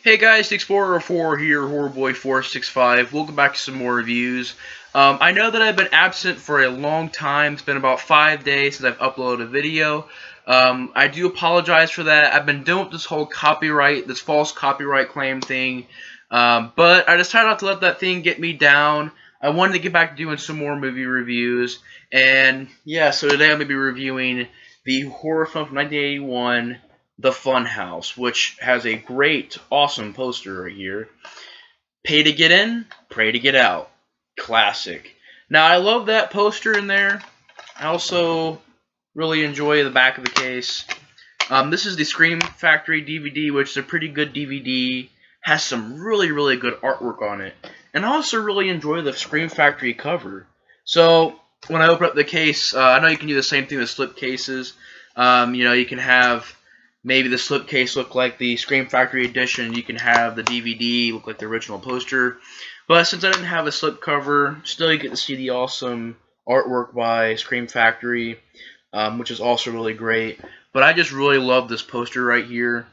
Hey guys, the Explorer 4 here, Horrorboy465. Welcome back to some more reviews. I know that I've been absent for a long time. It's been about 5 days since I've uploaded a video. I do apologize for that. I've been doing this whole this false copyright claim thing. But I decided not to let that thing get me down. I wanted to get back to doing some more movie reviews. And yeah, so today I'm going to be reviewing the horror film from 1981, The Funhouse, which has a great, awesome poster right here. Pay to get in, pray to get out. Classic. Now, I love that poster in there. I also really enjoy the back of the case. This is the Scream Factory DVD, which is a pretty good DVD. Has some really, really good artwork on it. And I also really enjoy the Scream Factory cover. So, when I open up the case, I know you can do the same thing with slip cases. You can have maybe the slipcase look like the Scream Factory edition. You can have the DVD look like the original poster. But since I didn't have a slipcover, still you get to see the awesome artwork by Scream Factory, which is also really great. But I just really love this poster right here.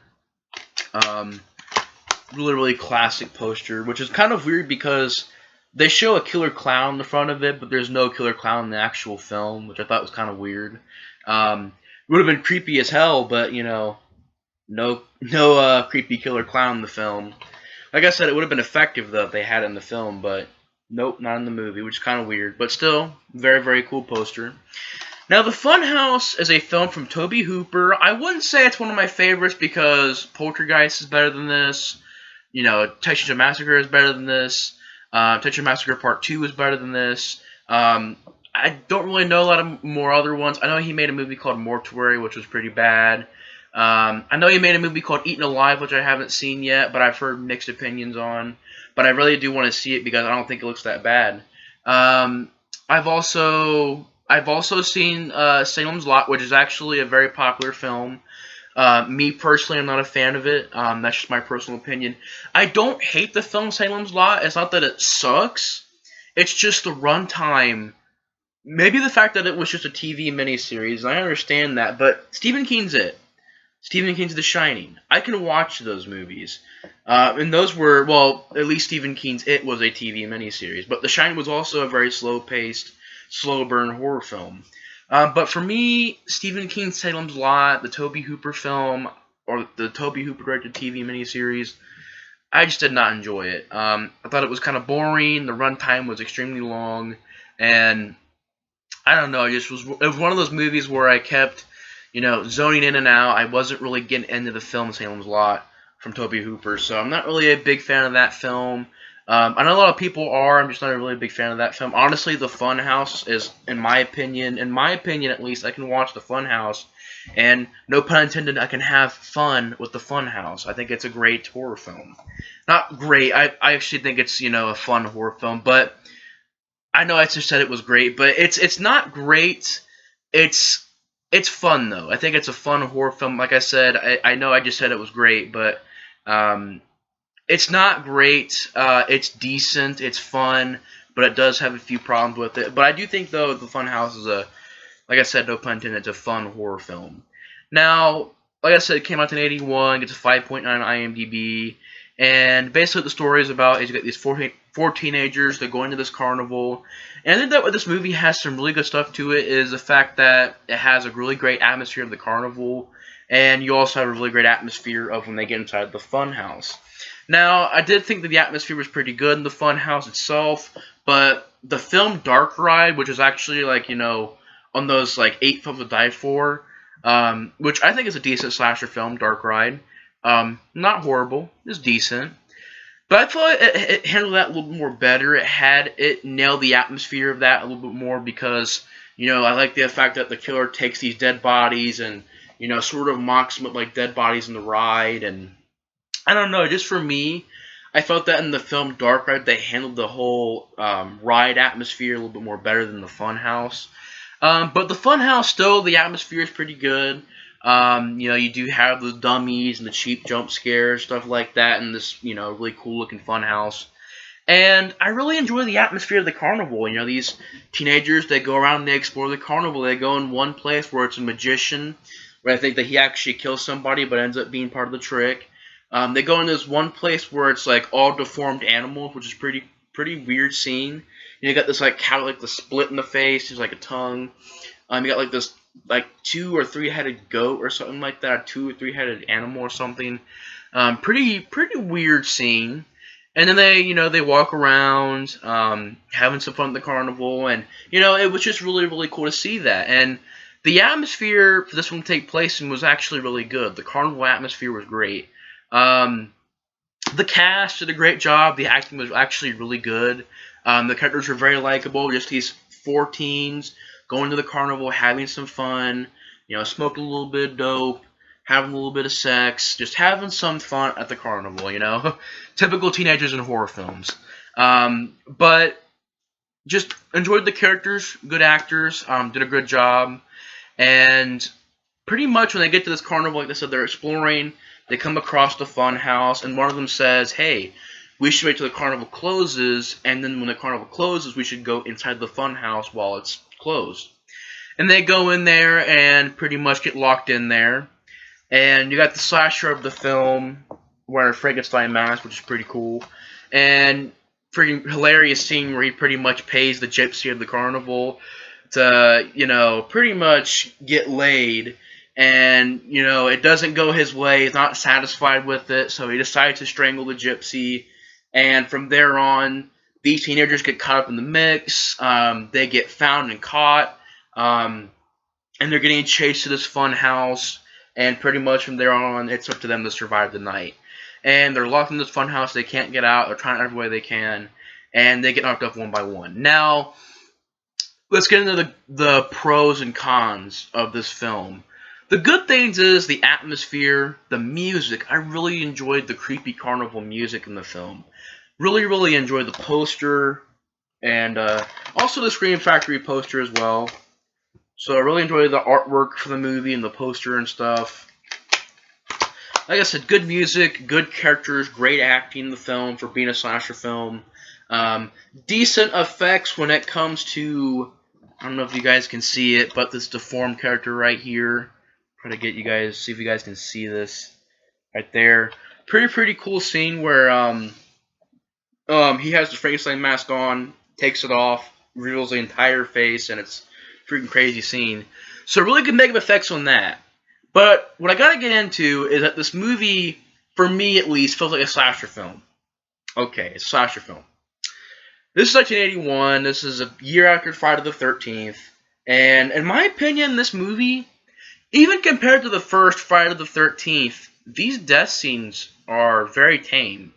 Really, really classic poster, which is kind of weird because they show a killer clown in the front of it, but there's no killer clown in the actual film, which I thought was kind of weird. Would have been creepy as hell, but no creepy killer clown in the film. Like I said, it would have been effective though if they had it in the film, but nope, not in the movie, which is kind of weird. But still, very, very cool poster. Now, The Funhouse is a film from Tobe Hooper. I wouldn't say it's one of my favorites because Poltergeist is better than this. Texas Chainsaw Massacre is better than this. Texas Chainsaw Massacre Part 2 is better than this. I don't really know a lot of more other ones. I know he made a movie called Mortuary, which was pretty bad. I know he made a movie called Eaten Alive, which I haven't seen yet, but I've heard mixed opinions on. But I really do want to see it because I don't think it looks that bad. I've also seen Salem's Lot, which is actually a very popular film. Me personally, I'm not a fan of it. That's just my personal opinion. I don't hate the film Salem's Lot. It's not that it sucks. It's just the runtime. Maybe the fact that it was just a TV miniseries, I understand that, but Stephen King's it. Stephen King's The Shining. I can watch those movies. And those were, well, at least Stephen King's It was a TV miniseries, but The Shining was also a very slow-paced, slow-burn horror film. But for me, Stephen King's Salem's Lot, the Tobe Hooper film, or the Tobe Hooper directed TV miniseries, I just did not enjoy it. I thought it was kind of boring, the runtime was extremely long, and I don't know, it was one of those movies where I kept, zoning in and out. I wasn't really getting into the film Salem's Lot from Tobe Hooper, so I'm not really a big fan of that film. I know a lot of people are. I'm just not a really big fan of that film. Honestly, The Funhouse is, in my opinion at least, I can watch The Funhouse, and no pun intended, I can have fun with The Funhouse. I think it's a great horror film. Not great. I actually think it's, a fun horror film, but I know I just said it was great, but it's not great. It's fun, though. I think it's a fun horror film. Like I said, I know I just said it was great, but it's not great. It's decent. It's fun, but it does have a few problems with it. But I do think, though, The Funhouse is like I said, no pun intended, it's a fun horror film. Now, like I said, it came out in 1981, gets a 5.9 on IMDb, and basically what the story is about is you get these four teenagers that go into this carnival. And I think that what this movie has some really good stuff to it is the fact that it has a really great atmosphere of the carnival, and you also have a really great atmosphere of when they get inside the Funhouse. Now, I did think that the atmosphere was pretty good in the Funhouse itself, but the film Dark Ride, which is actually on those 8 films to die for, which I think is a decent slasher film, Dark Ride. Not horrible, it's decent. But I thought it handled that a little bit more better. It nailed the atmosphere of that a little bit more because, I like the fact that the killer takes these dead bodies and, sort of mocks them with like dead bodies in the ride. And I don't know, just for me, I felt that in the film Dark Ride, they handled the whole ride atmosphere a little bit more better than the Funhouse. But the Funhouse, still, the atmosphere is pretty good. You do have the dummies and the cheap jump scares, stuff like that, in this, really cool-looking Funhouse. And I really enjoy the atmosphere of the carnival. These teenagers, they go around and they explore the carnival. They go in one place where it's a magician, where I think that he actually kills somebody, but ends up being part of the trick. They go in this one place where it's like all deformed animals, which is pretty weird scene. You got this like cow like the split in the face, there's like a tongue. You got like this like 2 or 3 headed goat or something like that, 2 or 3 headed animal or something. Pretty weird scene. And then they walk around, having some fun at the carnival, and it was just really cool to see that. And the atmosphere for this one to take place in was actually really good. The carnival atmosphere was great. The cast did a great job. The acting was actually really good. The characters were very likable. Just these 4 teens going to the carnival, having some fun, smoking a little bit of dope, having a little bit of sex, just having some fun at the carnival, Typical teenagers in horror films. But just enjoyed the characters, good actors, did a good job. And pretty much when they get to this carnival, like I said, they're exploring. They come across the Funhouse, and one of them says, hey, we should wait till the carnival closes, and then when the carnival closes, we should go inside the Funhouse while it's closed. And they go in there and pretty much get locked in there. And you got the slasher of the film wearing a Frankenstein mask, which is pretty cool. And freaking hilarious scene where he pretty much pays the gypsy of the carnival to, pretty much get laid. And, it doesn't go his way. He's not satisfied with it, so he decides to strangle the gypsy. And from there on, these teenagers get caught up in the mix. They get found and caught. And they're getting chased to this fun house. And pretty much from there on, it's up to them to survive the night. And they're locked in this fun house. They can't get out. They're trying every way they can. And they get knocked up one by one. Now, let's get into the pros and cons of this film. The good things is the atmosphere, the music. I really enjoyed the creepy carnival music in the film. Really enjoyed the poster. And also the Scream Factory poster as well. So I really enjoyed the artwork for the movie and the poster and stuff. Like I said, good music, good characters, great acting in the film for being a slasher film. Decent effects when it comes to, I don't know if you guys can see it, but this deformed character right here. Try to get you guys, see if you guys can see this right there. Pretty cool scene where he has the Frankenstein mask on, takes it off, reveals the entire face, and it's a freaking crazy scene. So really good negative effects on that. But what I gotta get into is that this movie, for me at least, feels like a slasher film. Okay, it's a slasher film. This is 1981. This is a year after Friday the 13th. And in my opinion, this movie, even compared to the first Friday the 13th, these death scenes are very tame.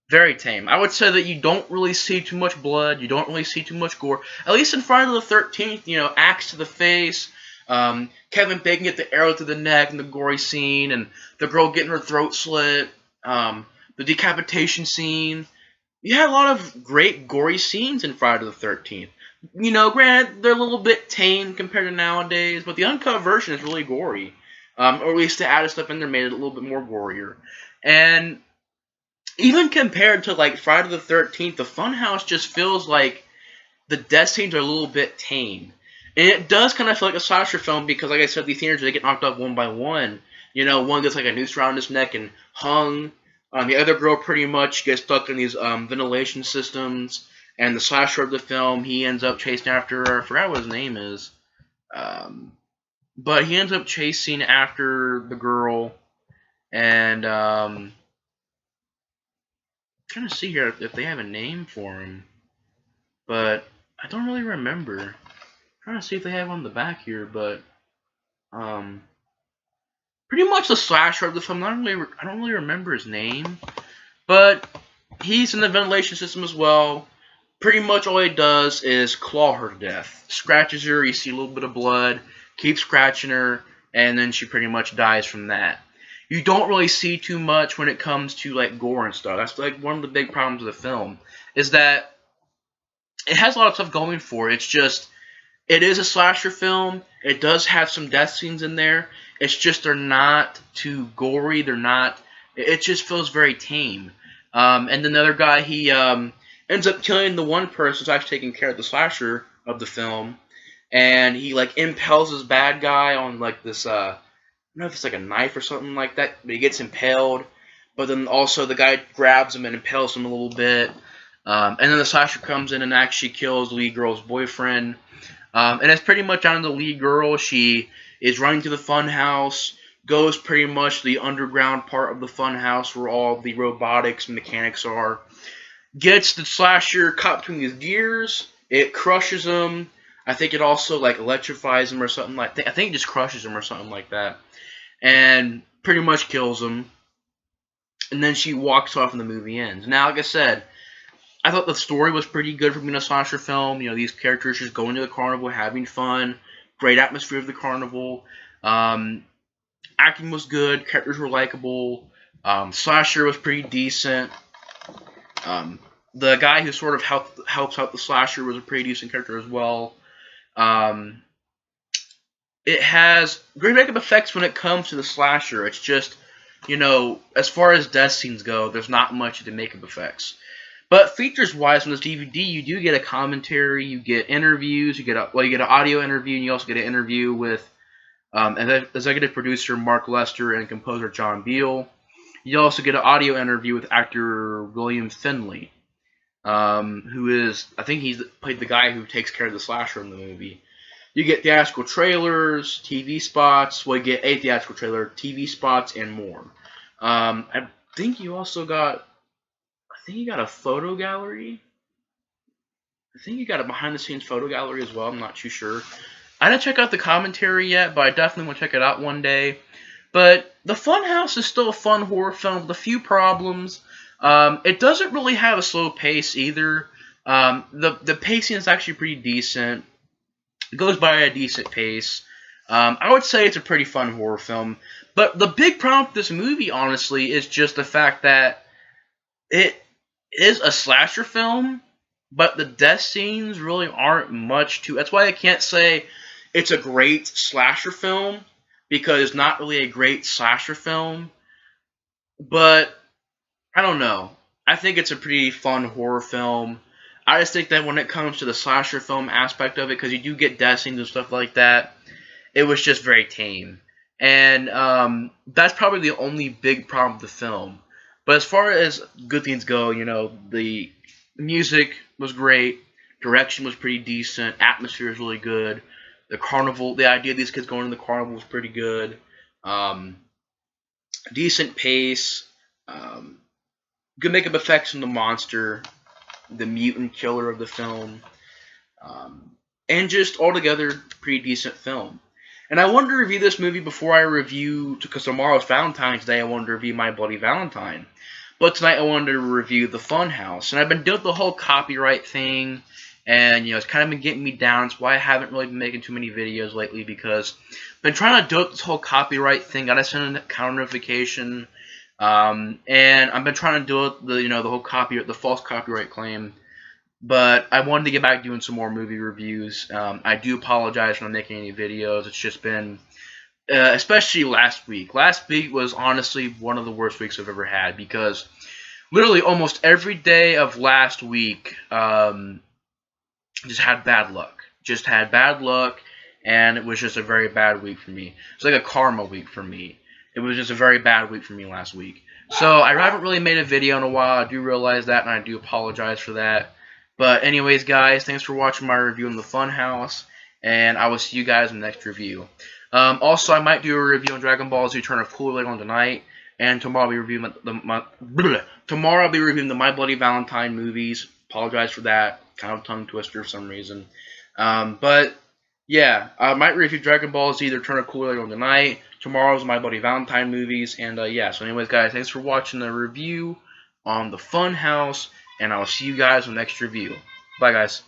Very tame. I would say that you don't really see too much blood. You don't really see too much gore. At least in Friday the 13th, axe to the face. Kevin Bacon get the arrow to the neck in the gory scene. And the girl getting her throat slit. The decapitation scene. You had a lot of great gory scenes in Friday the 13th. Granted, they're a little bit tame compared to nowadays. But the uncut version is really gory. Or at least the added stuff in there made it a little bit more gorier. And even compared to, like, Friday the 13th, the Funhouse just feels like the death scenes are a little bit tame. And it does kind of feel like a slasher film because, like I said, these teenagers, they get knocked up one by one. One gets, like, a noose around his neck and hung. The other girl pretty much gets stuck in these ventilation systems. And the slasher of the film, he ends up chasing after her. I forgot what his name is. But he ends up chasing after the girl. And, trying to see here if they have a name for him, but I don't really remember. I'm trying to see if they have on the back here, but pretty much the slasher of the film. I don't really remember his name, but he's in the ventilation system as well. Pretty much all he does is claw her to death, scratches her. You see a little bit of blood, keeps scratching her, and then she pretty much dies from that. You don't really see too much when it comes to, like, gore and stuff. That's, like, one of the big problems of the film, is that it has a lot of stuff going for it. It's just, it is a slasher film. It does have some death scenes in there. It's just they're not too gory. They're not, it just feels very tame. And then the other guy, he ends up killing the one person who's actually taking care of the slasher of the film. And he, like, impales his bad guy on, like, this, I don't know if it's like a knife or something like that, but he gets impaled. but then also the guy grabs him and impales him a little bit. And then the slasher comes in and actually kills the lead girl's boyfriend. And it's pretty much on the lead girl. She is running to the funhouse, goes pretty much to the underground part of the funhouse where all the robotics and mechanics are. Gets the slasher caught between his gears. It crushes him. I think it also like electrifies him or something like that. I think it just crushes him or something like that. And pretty much kills him. And then she walks off and the movie ends. Now, like I said, I thought the story was pretty good for being a slasher film. You know, these characters just going to the carnival, having fun. Great atmosphere of the carnival. Acting was good. Characters were likable. Slasher was pretty decent. The guy who sort of helps out the slasher was a pretty decent character as well. It has great makeup effects when it comes to the slasher. It's just, you know, as far as death scenes go, there's not much of the makeup effects. But features-wise, on this DVD, you do get a commentary, you get interviews, you get an audio interview, and you also get an interview with executive producer Mark Lester and composer John Beal. You also get an audio interview with actor William Finley, who is, I think he's played the guy who takes care of the slasher in the movie. You get theatrical trailers, TV spots. Well, you get a theatrical trailer, TV spots, and more. I think you also got, a photo gallery. I think you got a behind-the-scenes photo gallery as well. I'm not too sure. I didn't check out the commentary yet, but I definitely want to check it out one day. But The Funhouse is still a fun horror film with a few problems. It doesn't really have a slow pace either. The pacing is actually pretty decent. It goes by at a decent pace. I would say it's a pretty fun horror film. But the big problem with this movie, honestly, is just the fact that it is a slasher film, but the death scenes really aren't much to... That's why I can't say it's a great slasher film, because it's not really a great slasher film. But, I don't know. I think it's a pretty fun horror film. I just think that when it comes to the slasher film aspect of it, because you do get death scenes and stuff like that, it was just very tame. And that's probably the only big problem with the film. But as far as good things go, you know, the music was great, direction was pretty decent, atmosphere is really good, the carnival, the idea of these kids going to the carnival was pretty good, decent pace, good makeup effects from the monster, the mutant killer of the film, and just altogether pretty decent film. And I wanted to review this movie before I review, because tomorrow's Valentine's Day, I wanted to review My Bloody Valentine. But tonight I wanted to review The Funhouse. And I've been dealing with the whole copyright thing, and, you know, it's kind of been getting me down. It's why I haven't really been making too many videos lately, because I've been trying to deal with this whole copyright thing. Gotta send a counter notification. And I've been trying to deal with the, you know, the whole the false copyright claim. But I wanted to get back doing some more movie reviews. I do apologize for not making any videos. It's just been, especially last week. Last week was honestly one of the worst weeks I've ever had, because literally almost every day of last week just had bad luck. Just had bad luck, and it was just a very bad week for me. It's like a karma week for me. It was just a very bad week for me last week. So I haven't really made a video in a while. I do realize that, and I do apologize for that. But anyways, guys, thanks for watching my review on The Funhouse, and I will see you guys in the next review. Also, I might do a review on Dragon Ball Z Return of Cooler later on tonight, and tomorrow I'll be reviewing the My Bloody Valentine movies. Apologize for that. Kind of a tongue twister for some reason. But yeah, I might review Dragon Ball Z Return of Cooler later on tonight. Tomorrow's My Bloody Valentine movies, and yeah. So anyways, guys, thanks for watching the review on The Funhouse. And I will see you guys in the next review. Bye, guys.